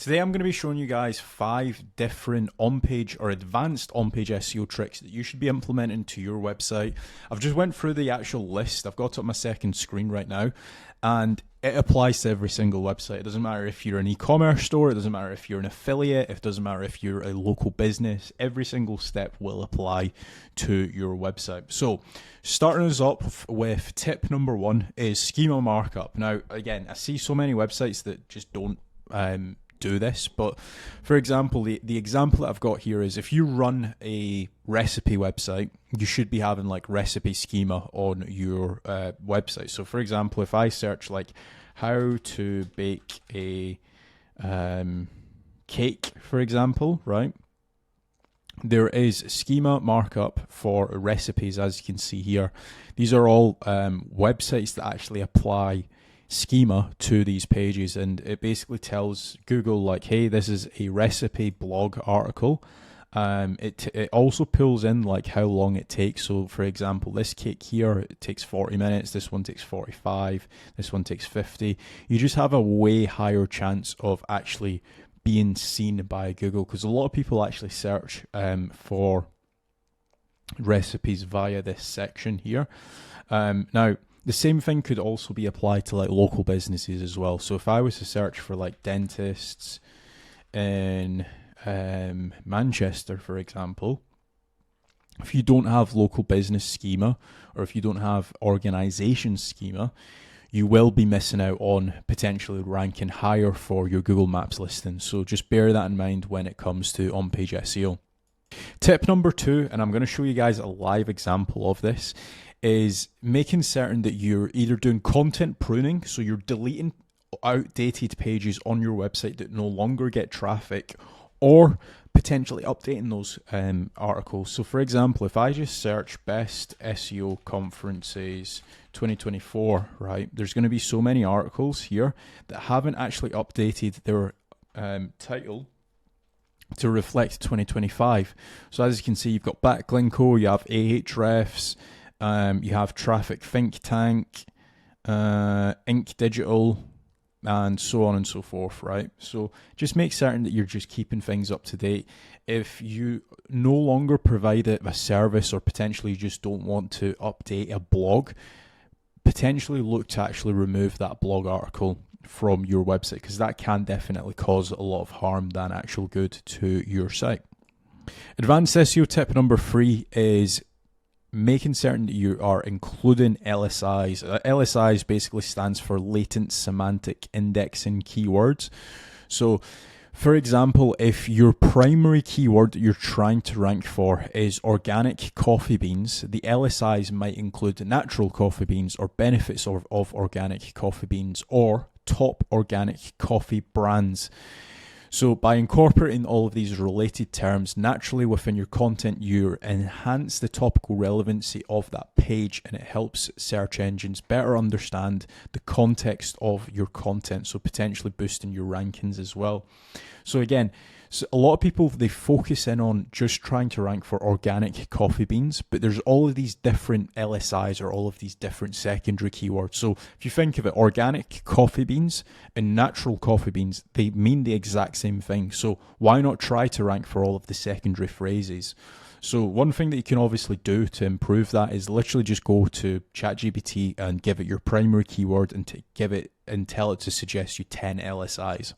Today I'm going to be showing you guys 5 different on-page or advanced on-page SEO tricks that you should be implementing to your website. I've just went through the actual list. I've got it on my second screen right now, and it applies to every single website. It doesn't matter if you're an e-commerce store, it doesn't matter if you're an affiliate, it doesn't matter if you're a local business. Every single step will apply to your website. So starting us up with tip number 1 is schema markup. Now, again, I see so many websites that just don't do this, but for example, the example that I've got here is if you run a recipe website, you should be having like recipe schema on your website. So for example, if I search like how to bake a cake, for example, right, there is schema markup for recipes, as you can see here. These are all websites that actually apply schema to these pages, and it basically tells Google like, hey, this is a recipe blog article. It also pulls in like how long it takes. So for example, this cake here, it takes 40 minutes, this one takes 45, this one takes 50. You just have a way higher chance of actually being seen by Google, because a lot of people actually search for recipes via this section here. Now, the same thing could also be applied to like local businesses as well. So if I was to search for like dentists in Manchester, for example, if you don't have local business schema, or if you don't have organization schema, you will be missing out on potentially ranking higher for your Google Maps listing. So just bear that in mind when it comes to on-page SEO. Tip number 2, and I'm going to show you guys a live example of this, is making certain that you're either doing content pruning, so you're deleting outdated pages on your website that no longer get traffic, or potentially updating those articles. So for example, if I just search best SEO conferences 2024, right, there's going to be so many articles here that haven't actually updated their title to reflect 2025. So as you can see, you've got Backlinko, you have Ahrefs, you have Traffic Think Tank, Ink Digital, and so on and so forth, right? So just make certain that you're just keeping things up to date. If you no longer provide a service, or potentially you just don't want to update a blog, potentially look to actually remove that blog article from your website, because that can definitely cause a lot of harm than actual good to your site. Advanced SEO tip number 3 is making certain that you are including LSIs. LSIs basically stands for latent semantic indexing keywords. So for example, if your primary keyword that you're trying to rank for is organic coffee beans, the LSIs might include natural coffee beans, or benefits of organic coffee beans, or top organic coffee brands. So by incorporating all of these related terms naturally within your content, you enhance the topical relevancy of that page, and it helps search engines better understand the context of your content, so potentially boosting your rankings as well. So again, a lot of people, they focus in on just trying to rank for organic coffee beans, but there's all of these different LSIs, or all of these different secondary keywords. So if you think of it, organic coffee beans and natural coffee beans, they mean the exact same thing. So why not try to rank for all of the secondary phrases? So one thing that you can obviously do to improve that is literally just go to ChatGPT and give it your primary keyword, and tell it to suggest you 10 LSIs.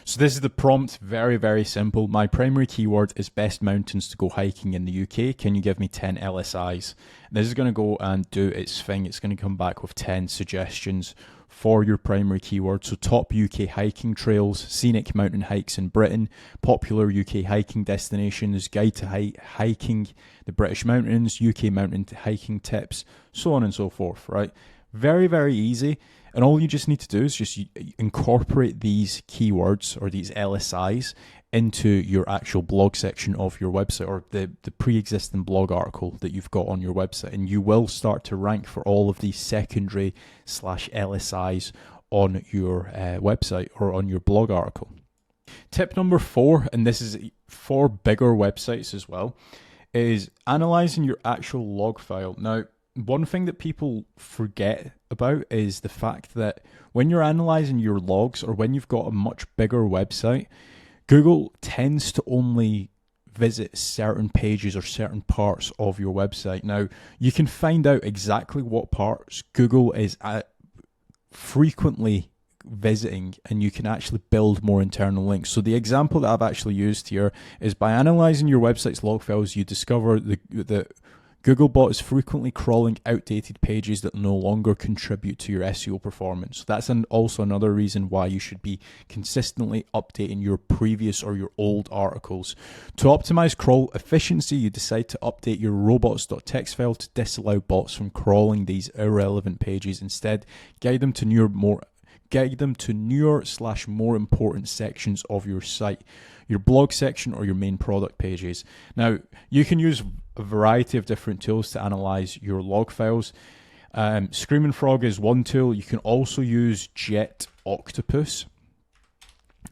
So this is the prompt, very, very simple. My primary keyword is best mountains to go hiking in the UK. Can you give me 10 LSIs? This is going to go and do its thing. It's going to come back with 10 suggestions for your primary keyword. So top UK hiking trails, scenic mountain hikes in Britain, popular UK hiking destinations, guide to hiking the British mountains, UK mountain hiking tips, so on and so forth, right? Very, very easy. And all you just need to do is just incorporate these keywords, or these LSIs, into your actual blog section of your website, or the pre-existing blog article that you've got on your website. And you will start to rank for all of these secondary / LSIs on your website, or on your blog article. Tip number 4, and this is for bigger websites as well, is analyzing your actual log file. Now, one thing that people forget about is the fact that when you're analyzing your logs or when you've got a much bigger website, Google tends to only visit certain pages or certain parts of your website. Now, you can find out exactly what parts Google is frequently visiting, and you can actually build more internal links. So the example that I've actually used here is by analyzing your website's log files, you discover that Googlebot is frequently crawling outdated pages that no longer contribute to your SEO performance. So that's also another reason why you should be consistently updating your previous or your old articles. To optimize crawl efficiency, you decide to update your robots.txt file to disallow bots from crawling these irrelevant pages. Instead, guide them to newer / more important sections of your site, your blog section or your main product pages. Now, you can use a variety of different tools to analyze your log files. Screaming Frog is one tool. You can also use Jet Octopus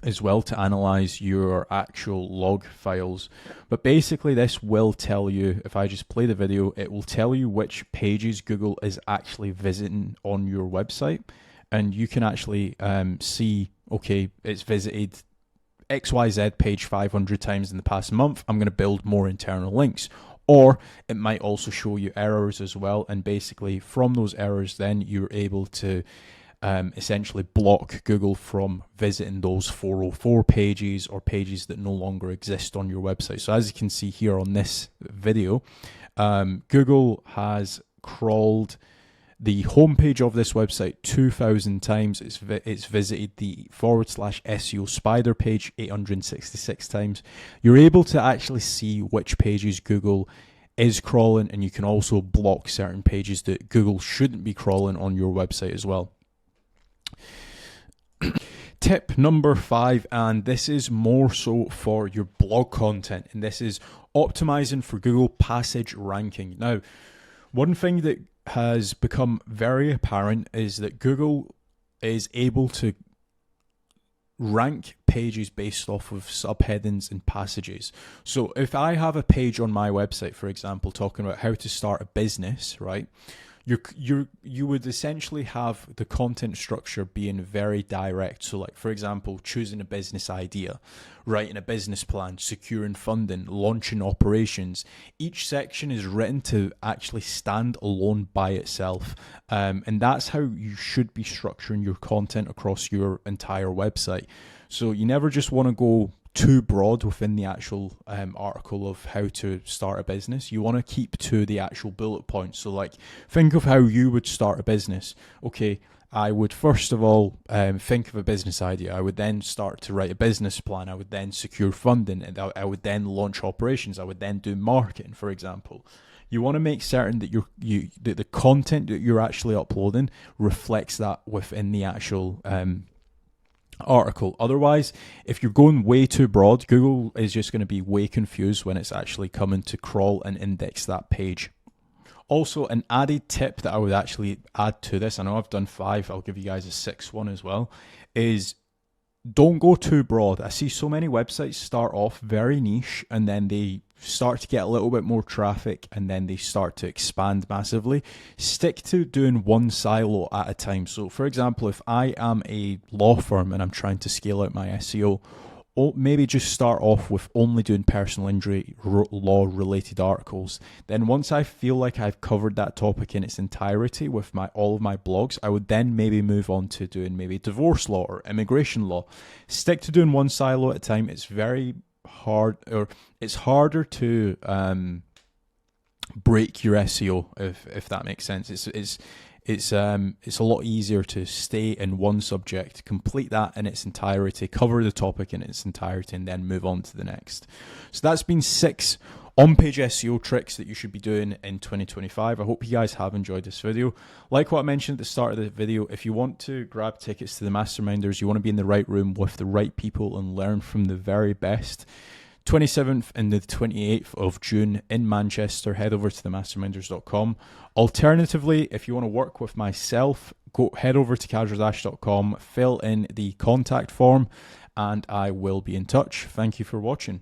as well to analyze your actual log files. But basically this will tell you, if I just play the video, it will tell you which pages Google is actually visiting on your website. And you can actually see, okay, it's visited XYZ page 500 times in the past month. I'm going to build more internal links. Or it might also show you errors as well. And basically from those errors, then you're able to essentially block Google from visiting those 404 pages or pages that no longer exist on your website. So as you can see here on this video, Google has crawled the homepage of this website 2,000 times. It's visited the /SEO spider page 866 times. You're able to actually see which pages Google is crawling, and you can also block certain pages that Google shouldn't be crawling on your website as well. Tip number 5, and this is more so for your blog content, and this is optimizing for Google passage ranking. Now, one thing that has become very apparent is that Google is able to rank pages based off of subheadings and passages. So if I have a page on my website, for example, talking about how to start a business, right? You would essentially have the content structure being very direct. So like, for example, choosing a business idea, writing a business plan, securing funding, launching operations. Each section is written to actually stand alone by itself. And that's how you should be structuring your content across your entire website. So you never just want to go too broad within the actual article of how to start a business. You want to keep to the actual bullet points. So like, think of how you would start a business. Okay, I would first of all think of a business idea. I would then start to write a business plan. I would then secure funding, and I would then launch operations. I would then do marketing, for example. You want to make certain that that the content that you're actually uploading reflects that within the actual article. Otherwise, if you're going way too broad, Google is just going to be way confused when it's actually coming to crawl and index that page. Also, an added tip that I would actually add to this, I know I've done 5, I'll give you guys a 6th one as well, is don't go too broad. I see so many websites start off very niche and then they start to get a little bit more traffic and then they start to expand massively. Stick to doing one silo at a time. So for example, if I am a law firm and I'm trying to scale out my SEO, or maybe just start off with only doing personal injury law related articles. Then once I feel like I've covered that topic in its entirety with all of my blogs, I would then maybe move on to doing maybe divorce law or immigration law. Stick to doing one silo at a time. It's very hard, or it's harder to break your SEO, if that makes sense. It's a lot easier to stay in one subject, complete that in its entirety, cover the topic in its entirety, and then move on to the next. So that's been 6 on-page SEO tricks that you should be doing in 2025. I hope you guys have enjoyed this video. Like what I mentioned at the start of the video, if you want to grab tickets to the Masterminders, you want to be in the right room with the right people and learn from the very best, 27th and the 28th of June in Manchester, head over to themasterminders.com. Alternatively, if you want to work with myself, head over to kazrazash.com, fill in the contact form, and I will be in touch. Thank you for watching.